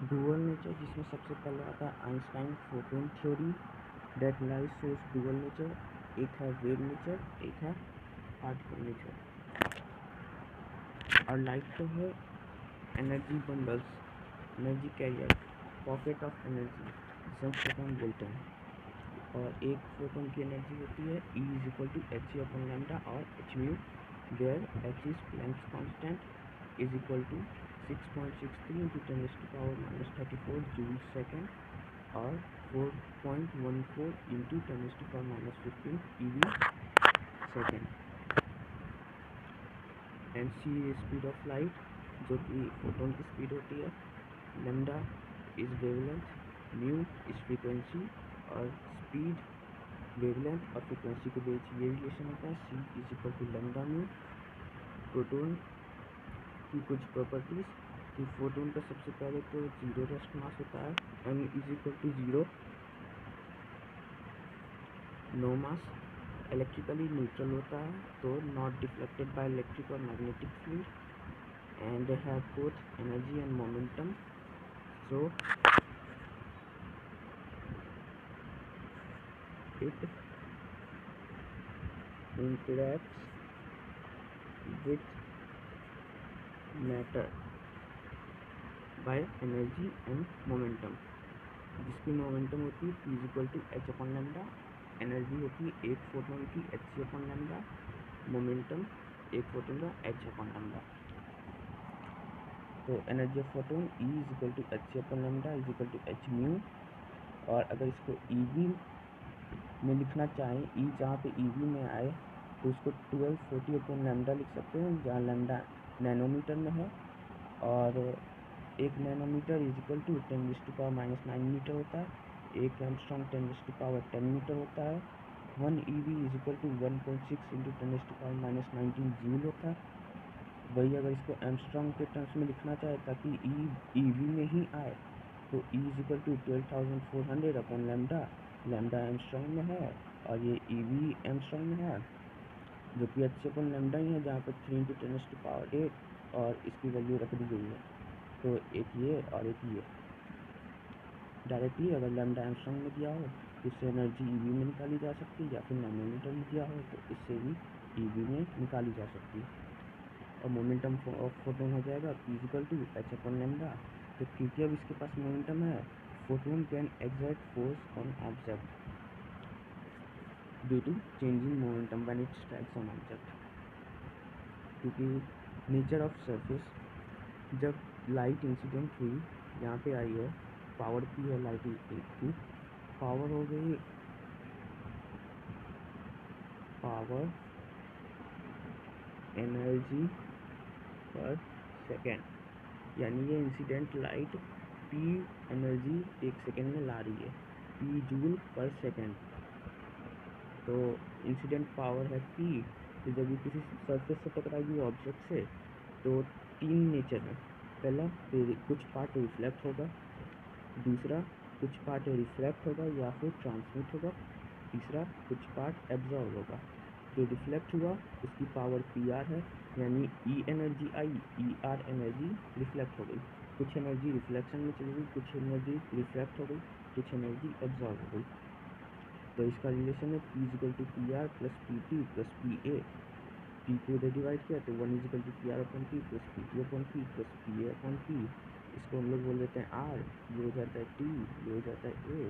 Dual nature, जिसमें सबसे पहले आता है Einstein photon theory that light shows dual nature. एक है वेव नेचर, एक है पार्टिकल नेचर। और लाइट तो है energy bundles, energy carrier, pocket of energy, जिसे हम फोटोन बोलते हैं। और एक फोटोन की एनर्जी होती है E is equal to h upon lambda और h mu, where h is Planck's constant is equal to 6.63 into 10⁻34 joule second और 4.14 into 10⁻15 EV second. And c speed of light, जो कि फोटोन की speed होती है। Lambda is wavelength, mu is frequency, और speed wavelength और frequency के बीच ये रिलेशन होता है, c is equal to lambda mu. Proton की कुछ प्रॉपर्टीज कि फोटोन का सबसे पहले तो जीरो रेस्ट मास होता है, m is equal to 0, no mass, electrically neutral होता है, तो नॉट डिफ्लेक्टेड बाय इलेक्ट्रिक और magnetic field, and they have both energy and momentum. So it interacts with matter by energy and momentum, जिसकी momentum होती है P is equal to h upon lambda, energy होती है एक photon की h c upon lambda, momentum एक photon का h upon lambda. तो energy of photon E is equal to h c upon lambda is equal to h mu. और अगर इसको EV में लिखना चाहें, E जहाँ पे EV में आए तो उसको 1240 अपॉन लैम्डा लिख सकते हैं, जहाँ लैम्डा नैनोमीटर में है। और एक nanometre is equal to 10⁻⁹ metre होता है। एक एंगस्ट्रॉम 10⁻10 मीटर होता है। 1 EV is equal to 1.6 into 10⁻19 joule होता है। वही अगर इसको एंगस्ट्रॉम के टर्म्स में लिखना चाहे ताकि EV में ही आए, तो E is equal to 12,400 upon lambda, lambda angstrom में है और ये EV एंगस्ट्रॉम में है, जो कि एच अपॉन लैम्डा ही है, जहाँ पर 3 इंटू 10⁸ और इसकी वैल्यू रख दी गई है। तो एक ये और एक ये। डायरेक्टली अगर लैम्डा एंगस्ट्रॉम में दिया हो तो इससे एनर्जी EV में निकाली जा सकती है, या फिर नैनोमीटर में दिया हो तो इससे भी EV में निकाली जा सकती है। और मोमेंटम ऑफ फोटोन हो जाएगा P equal to h upon lambda. तो क्योंकि अब इसके पास मोमेंटम है, photon can exert force on object due to changing momentum when it strikes on object. क्योंकि नेचर ऑफ सरफेस, जब लाइट इंसिडेंट हुई यहाँ पे आई है, पावर P है लाइट की, पावर हो गई पावर एनर्जी पर सेकेंड, यानी ये इंसिडेंट लाइट P एनर्जी एक सेकेंड में ला रही है, P जूल पर सेकेंड। तो इंसिडेंट पावर है P। तो जब ये किसी सरफेस से टकराएगी ऑब्जेक्ट से, तो तीन नेचर है। पहला, कुछ पार्ट रिफ्लेक्ट होगा, दूसरा कुछ पार्ट रिफ्लेक्ट होगा या फिर ट्रांसमिट होगा, तीसरा कुछ पार्ट एब्जॉर्ब होगा। जो रिफ्लेक्ट हुआ उसकी पावर PR है, यानी E एनर्जी आई, ER एनर्जी रिफ्लेक्ट हो गई। कुछ एनर्जी रिफ्लेक्शन में चली गई, कुछ एनर्जी रिफ्लेक्ट हो गई, कुछ एनर्जी एब्जॉर्ब हो गई। तो इसका रिलेशन है P equal to PR plus PT plus PA। P को इधर डिवाइड किया तो 1 equal to PR upon P plus PT upon P plus PA upon P। इसको हम लोग बोल देते हैं R, ये हो जाता है T, ये हो जाता है A।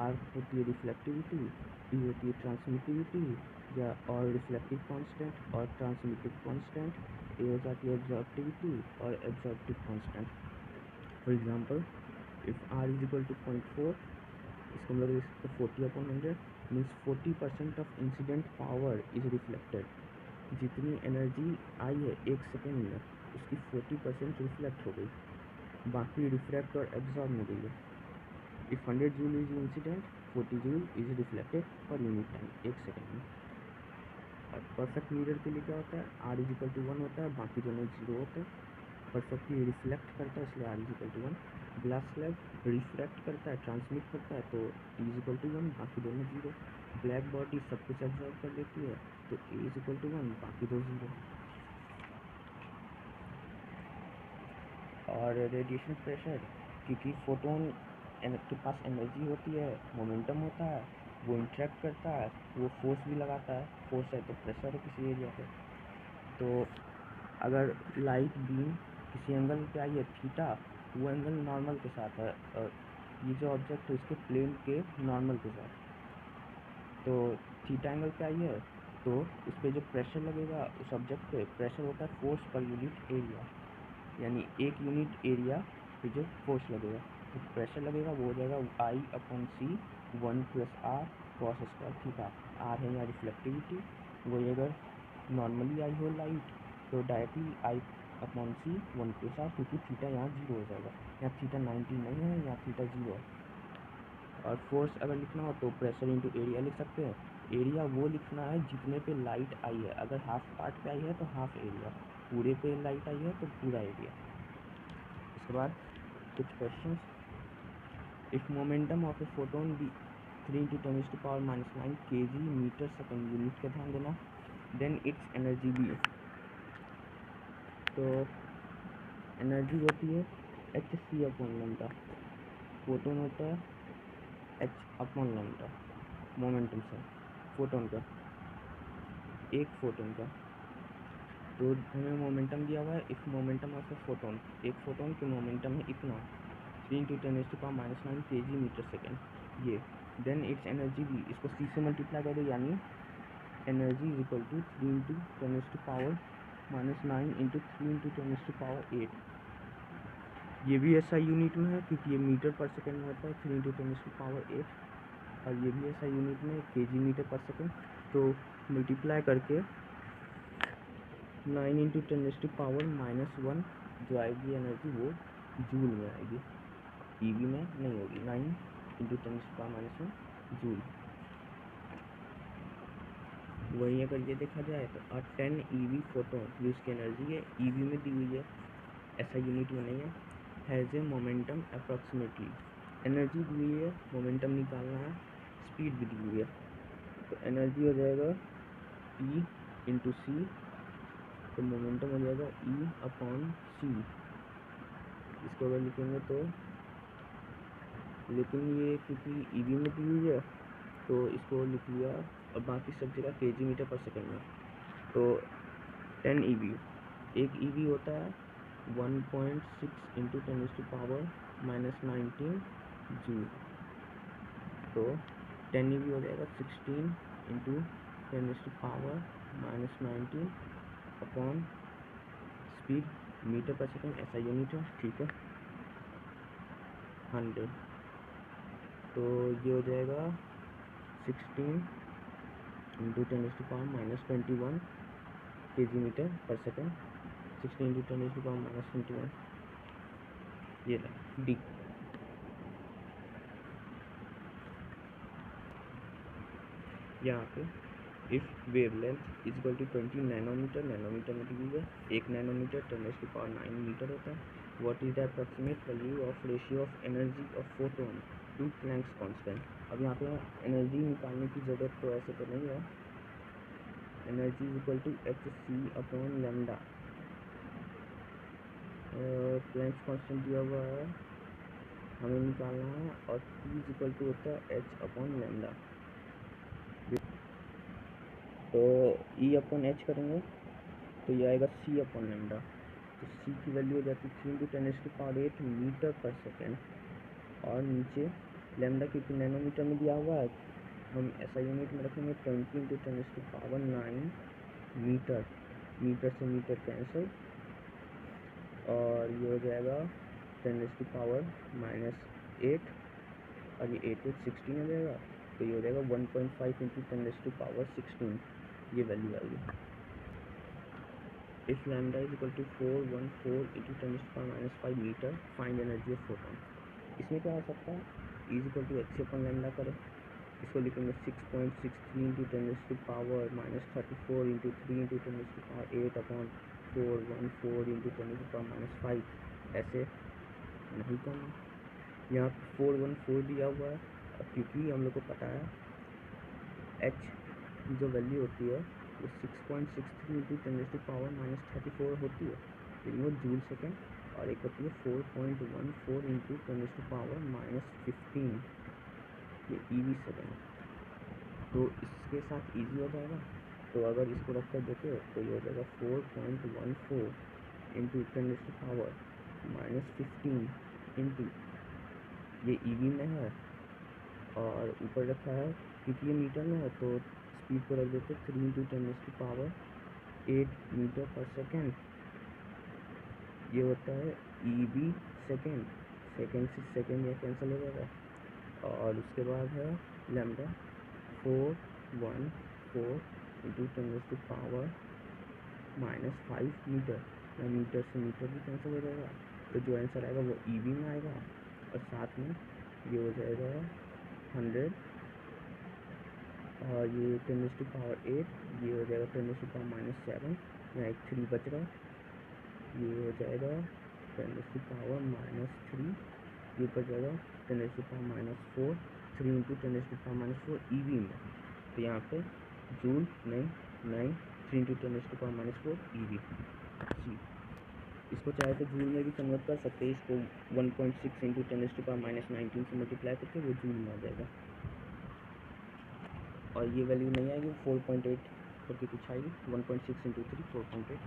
R होती है रिफ्लेक्टिविटी, T होती है ट्रांसमिटिविटी या और रिफ्लेक्टिव कांस्टेंट, और ट्रांसमिटिव कांस्टेंट A हो जाती है एब्जॉर्प्टिविटी और absorptive constant. For example, if R is equal to 0.4, इसको हम लोग लिख सकते हैं 40 upon 100 means 40% of incident power is reflected. जितनी एनर्जी आई है एक सेकेंड में, उसकी 40% रिफ्लेक्ट हो गई, बाकी रिफ्लेक्ट और एब्जॉर्ब हो गई है। If 100 joule is incident, 40 joule is reflected per unit time, एक सेकेंड में। और परफेक्ट मिरर के लिए क्या होता है, R इज इक्वल टू 1 होता है, बाकी दोनों 0 होते हैं। परफेक्टली रिफ्लेक्ट करता है इसलिए R is equal to 1। Glass slab refract करता है, ट्रांसमिट करता है, तो T इज इक्वल टू 1, बाकी दोनों 0। ब्लैक बॉडी सब कुछ एब्जॉर्ब कर लेती है, तो A इज इक्वल टू 1, बाकी दो 0। और रेडिएशन प्रेशर, क्योंकि फोटोन के पास एनर्जी होती है, मोमेंटम होता है, वो इंटरेक्ट करता है, वो फोर्स भी लगाता है। फोर्स है तो प्रेशर है किसी एरिया पे। तो अगर लाइट बीम किसी एंगल पे आई है थीटा, वो एंगल नॉर्मल के साथ है, ये जो ऑब्जेक्ट है इसके प्लेन के नॉर्मल के साथ। तो थीटा एंगल पे आई है तो उस पर जो प्रेशर लगेगा उस ऑब्जेक्ट पे, प्रेशर होता है फोर्स पर यूनिट एरिया, यानी एक यूनिट एरिया पे जो फोर्स लगेगा, तो प्रेशर लगेगा वो हो जाएगा I/C 1+R cos square theta. Are है यहाँ रिफ्लेक्टिविटी, वही अगर नॉर्मली आई हो लाइट तो डायरेक्टली I/C 1+R, क्योंकि थीटा यहाँ 0 हो जाएगा। यहाँ थीटा 90 नहीं है, यहाँ थीटा 0 है। और फोर्स अगर लिखना हो तो प्रेशर इंटू एरिया लिख सकते हैं। एरिया वो लिखना है जितने पे लाइट आई है, अगर हाफ पार्ट पे आई है तो हाफ एरिया, पूरे पे लाइट आई है तो पूरा एरिया। उसके बाद कुछ questions. If momentum of a photon be 3 × 10⁻⁹ kg metre second, unit का ध्यान देना, देन इट्स एनर्जी बी। तो एनर्जी होती है hc/λ, फोटोन होता है h/λ, मोमेंटम से फोटोन का, एक फोटोन का। तो हमें मोमेंटम दिया हुआ है, if momentum of a photon, एक फोटोन के मोमेंटम है इतना 3 × 10⁻⁹ kg मीटर सेकेंड ये, देन इट्स एनर्जी भी, इसको c से मल्टीप्लाई कर दो, यानी एनर्जी इज इक्वल टू 3 × 10⁻⁹ × 3 × 10⁸ ये भी ऐसा यूनिट में है क्योंकि ये मीटर पर सेकेंड में होता है 3 × 10⁸, और ये भी ऐसा यूनिट में kg मीटर पर सेकेंड। तो मल्टीप्लाई करके 9 × 10⁻⁻1 जो आएगी एनर्जी वो जूल में आएगी, ईवी में नहीं होगी। 9 × 10⁻⁻1 जूल। वही अगर ये देखा जाए तो 10 EV फोटोन जो इसकी एनर्जी है ईवी में दी हुई है, ऐसा यूनिट में नहीं है। Has a momentum approximately, energy दी हुई है, मोमेंटम निकालना है, स्पीड भी दी हुई है। तो एनर्जी हो जाएगा P × C, तो मोमेंटम हो जाएगा E/C। इसको अगर लिखेंगे तो, लेकिन ये क्योंकि ईवी में दी हुई है तो इसको लिख लिया, और बाकी सब जगह kg मीटर पर सेकेंड में। तो 10 EV, एक EV होता है 1.6 × 10⁻⁻19 जूल। तो 10 EV हो जाएगा 16 × 10⁻⁻19 upon speed metre per second, ऐसा यूनिट है, ठीक है, 100। तो ये हो जाएगा 16 × 10⁻⁻21 kg मीटर पर सेकेंड, 16 × 10⁻⁻21, ये रहा डी। यहाँ पे if wavelength is equal to 20 nanometre, nanometre में दी है 1 नैनोमीटर 10⁹ मीटर होता है, what is the approximate value of ratio of energy of photon to Planck's constant. अब यहाँ पे एनर्जी निकालने की ज़रूरत तो ऐसे तो नहीं है, energy is equal to hc/λ, Planck's constant दिया हुआ है हमें निकालना है, और P इज इक्वल टू होता है h/λ। तो E/h करेंगे तो ये आएगा C/λ। तो C की वैल्यू हो जाती है 3 × 10⁸ मीटर पर सेकेंड, और नीचे लैम्डा क्योंकि नैनोमीटर में दिया हुआ है हम ऐसा यूनिट में रखेंगे 20 × 10⁹ मीटर, मीटर से मीटर कैंसिल, और ये हो जाएगा 10⁻⁻8, और ये 8 16 हो जाएगा, तो ये हो जाएगा 1.5 × 10⁻16, ये वैल्यू आएगी। If lambda is equal to 414 × 10⁻⁻5 metre, find energy of photon. इसमें क्या हो सकता है, इज इक्वल टू hc/λ करें, इसको लिखेंगे 6.63 × 10⁻⁻34 × 3 × 10⁸ 8 414 × 10⁻⁵, ऐसे नहीं करना। यहाँ 414 दिया हुआ है, और क्योंकि हम लोग को पता है h की जो वैल्यू होती है वो 6.63 × 10⁻⁻34 होती है, लेकिन वो जूल सेकेंड, और एक होती है 4.14 इंटू 10⁻⁻15 ये ईवी सेकेंड। तो इसके साथ इजी हो जाएगा। तो अगर इसको रख कर देखे तो ये हो जाएगा 4.14 इंटू 10⁻⁻15 इंटू, ये ईवी में है और ऊपर रखा है क्योंकि ये मीटर में है तो स्पीड को रख देते 3 इंटू 10⁸8 मीटर पर सेकेंड। ये होता है ईवी सेकेंड, सेकेंड से सेकेंड ये कैंसिल हो जाएगा। और उसके बाद है लैम्डा 414 इंटू 10⁻⁻5 मीटर, या मीटर से मीटर भी कैंसिल हो जाएगा। तो जो आंसर आएगा वो ईवी में आएगा, और साथ में ये हो जाएगा 100, और ये 10⁸8, ये हो जाएगा 10⁻⁻7, यहाँ एक 3 बच रहा है, ये हो जाएगा 10⁻⁻3, ये ऊपर जाएगा 10⁻⁻4, 3 इंटू 10⁻⁻4 ईवी में। तो यहाँ पे जूल नहीं 3 इंटू 10⁻⁻4 ईवी। इसको चाहे तो जूल में भी कन्वर्ट कर सकते हैं, इसको 1.6 इंटू 10⁻⁻19 से मल्टीप्लाई करके वो जूल में आ जाएगा, और ये वैल्यू नहीं आएगी 4.8 करके कुछ आएगी, 1.6 into 3 4.8।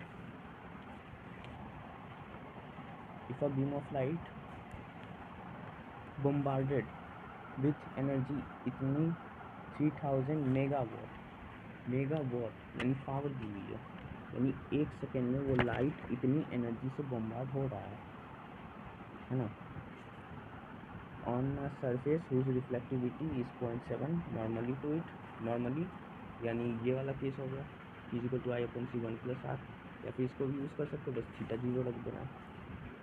If a beam of light bombarded with energy इतनी 3000 मेगावाट यानी पावर दी हुई है, यानी 1 सेकेंड में वो लाइट इतनी एनर्जी से बम्बार्ड हो रहा है ना, on a surface whose reflectivity is 0.7 normally to it, normally यानी ये वाला केस हो गया, इजिकल टू I/C1+R, या फिर इसको भी यूज़ कर सकते हो, बस थीटा 0 रख देना है,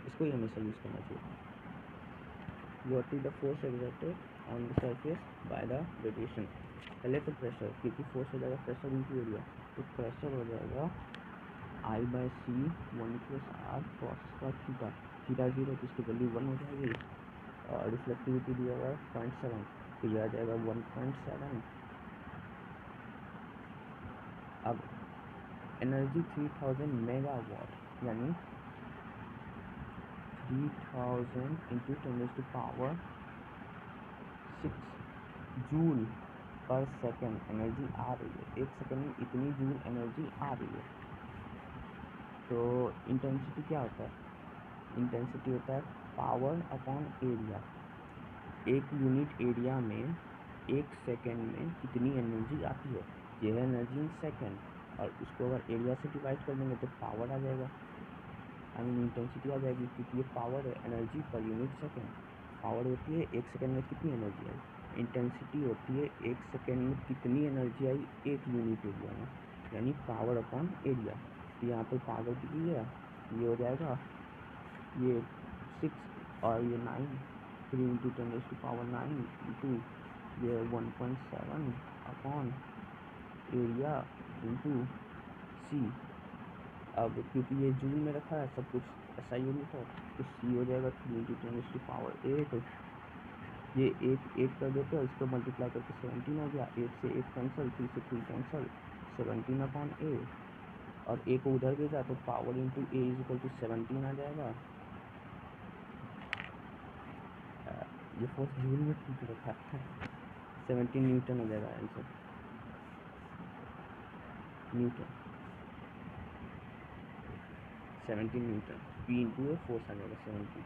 इसको ही हमेशा यूज़ करना चाहिए। What is the force exerted on the surface by the radiation? पहले तो प्रेशर, क्योंकि फोर्स हो जाएगा प्रेशर इंटू एरिया, तो प्रेशर हो जाएगा I/C1+R cos थीटा, थीटा 0 तो इसकी वैल्यू 1 हो जाएगी, और रिफ्लेक्टिविटी दिया हुआ है 0.7, तो यह आ जाएगा 1.7। अब एनर्जी 3000 मेगावाट यानी 3000 into 10⁻6 joule per second energy आ रही है, 1 सेकेंड में इतनी जूल एनर्जी आ रही है। तो इंटेंसिटी क्या होता है? इंटेंसिटी होता है पावर अपॉन एरिया। एक यूनिट एरिया में 1 सेकेंड में कितनी एनर्जी आती है, यह है एनर्जी इन सेकेंड, और उसको अगर एरिया से डिवाइड कर देंगे तो पावर आ जाएगा, आई मीन इंटेंसिटी आ जाएगी, क्योंकि ये पावर है, energy per unit second. Power होती है 1 सेकेंड में कितनी एनर्जी आई, इंटेंसिटी होती है 1 सेकेंड में कितनी एनर्जी आई 1 यूनिट एरिया में, यानी पावर अपॉन एरिया। तो यहाँ पर पावर दी है, ये हो जाएगा ये 6 और ये 9, 3 इंटू 10⁻9 इंटू ये 1.7 अपॉन एरिया इंटू सी। अब क्योंकि ये जूल में रखा है सब कुछ ऐसा यूनिट है, तो सी हो जाएगा 3 इंटू 10⁸8, ये 1 कर देते हैं, इसको मल्टीप्लाई करके 17 हो गया, 8 से 1 कैंसिल, 3 से 3 कैंसिल, 17 अपॉन ए, और ए को उधर भेजा तो power into a is equal to 17 आ जाएगा। ये फोर्स जूल में ठीक रखा है, 17 न्यूटन हो जाएगा answer, newton 17 newton, P into A force आ जाएगा 17।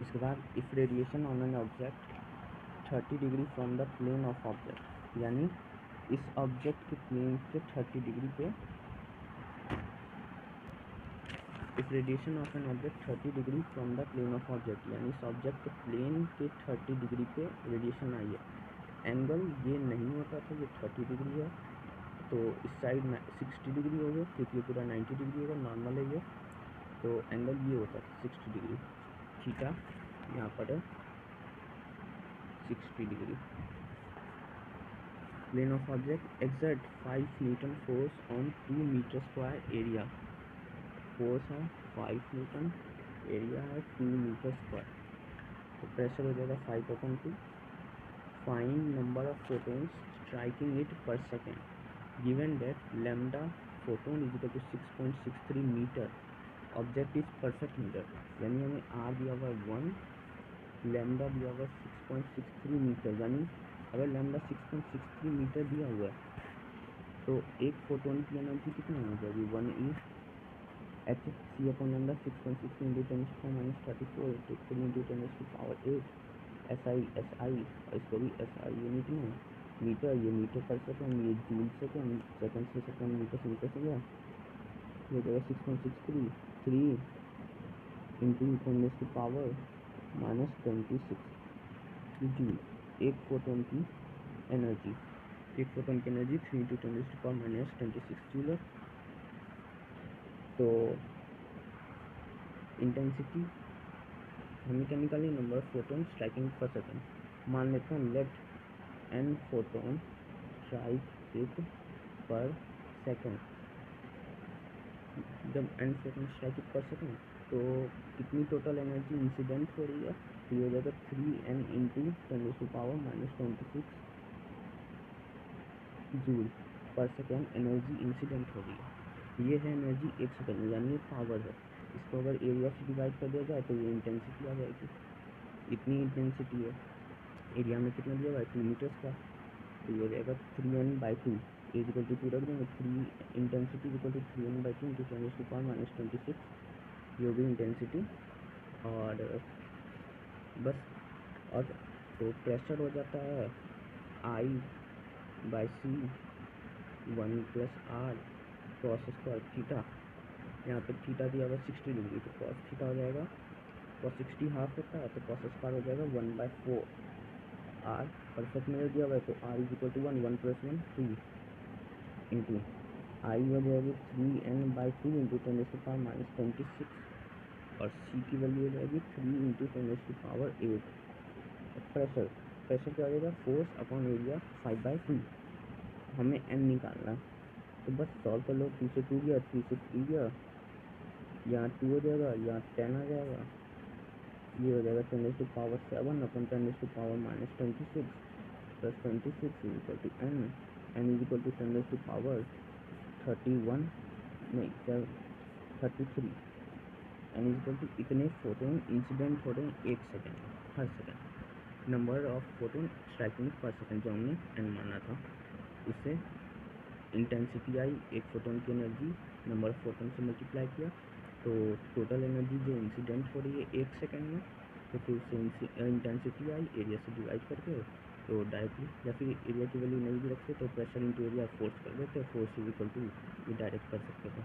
इसके बाद if radiation on an object 30 degree from the plane of object, यानी इस ऑब्जेक्ट के प्लेन से 30 डिग्री पे, if radiation of an object 30 degree from the plane of object, यानी इस ऑब्जेक्ट के प्लेन के 30 डिग्री पे रेडिएशन आई है। एंगल ये नहीं होता था, ये 30 डिग्री है, तो इस साइड 60 डिग्री हो गया, क्योंकि ये पूरा 90 डिग्री होगा, नॉर्मल है ये, तो एंगल ये होता है 60 डिग्री, थीटा यहाँ पर है 60 degree. Plane of object exert 5 newton force on 2 metre square area, force है 5 न्यूटन, एरिया है 2 मीटर स्क्वायर, तो प्रेशर हो जाएगा 5/2। Find number of protons striking it per second, given that lambda photon is equal to 6.63 metre, object is perfect metre, यानी हमें are दिया हुआ है 1, लैम्डा दिया हुआ 6.63 मीटर, यानी अगर लैम्डा 6.63 मीटर दिया हुआ है तो एक फोटोन की एनर्जी कितनी हो जाएगी, 1 is h c upon lambda 6.6 into 10⁻34 into 3 into 10⁻8 S I और इसको भी एस आई यूनिट में मीटर, ये मीटर पर सेकेंड, ये जूल सेकेंड, सेकेंड से सेकेंड, मीटर से मीटर से गया, ये जगह 6.63 3 इंटू 10⁻26 जूल। एक फोटोन की एनर्जी 3 इंटू 10⁻26 जूल है। तो इंटेंसिटी हमें क्या निकाली, number of photon striking per second. मान लेते हैं let N photon strike it per second, जब N photon strike it per second तो कितनी टोटल एनर्जी इंसिडेंट हो रही है, तो ये हो जाएगा 3n into 10⁻26 joule per second energy incident हो रही है। ये है एनर्जी एक सेकेंड में, यानी ये पावर है। इसको अगर एरिया से डिवाइड कर दिया जाए तो ये इंटेंसिटी आ जाएगी, इतनी इंटेंसिटी है, एरिया में कितना दिया हुआ है 2 मीटर्स का, तो ये हो जाएगा 3n/2 इज इक्वल टू 2 रख देंगे, 3 intensity equal to 3n/2 into 10⁻26, ये भी इंटेंसिटी। और बस, और तो प्रेशर हो जाता है I/C 1 + r cos square theta, यहाँ पे थीटा दिया हुआ 60 डिग्री, तो cos थीटा हो जाएगा, cos 60 हाफ होता है तो cos स्क्वायर हो जाएगा 1/4 r, परफेक्ट मेजर दिया हुआ है तो r is equal to 1 1 + 1 2 into I हो जाएगी 3n/2 इंटू 10⁻26 और c की वैल्यू हो जाएगी 3 इंटू 10⁸8। प्रेशर क्या हो जाएगा, फोर्स अपॉन एरिया 5/2, हमें n निकालना है। तो बस सॉल्व कर लो, 2 से 2 गया, 3 से 3 गया, यहाँ 2 हो जाएगा, यहाँ 10 आ जाएगा, ये हो जाएगा 10⁻7 upon 10⁻26 plus 26 is equal to n is equal to 10⁻31 नहीं 33, n इज इक्वल टू इतने फोटोन इंसिडेंट हो रहे हैं एक सेकेंड हर second, number of photon striking per second जो हमने n माना था। इससे इंटेंसिटी आई, एक फोटोन की एनर्जी नंबर ऑफ फोटोन से मल्टीप्लाई किया, तो टोटल एनर्जी जो इंसिडेंट हो रही है एक सेकेंड में, तो फिर उससे इंटेंसिटी आई एरिया से डिवाइड करके, तो डायरेक्टली, या फिर एरिया की वैल्यू नहीं भी रखते तो प्रेशर इंटू एरिया फोर्स कर देते, फोर्स इज इक्वल टू ये डायरेक्ट कर सकते थे।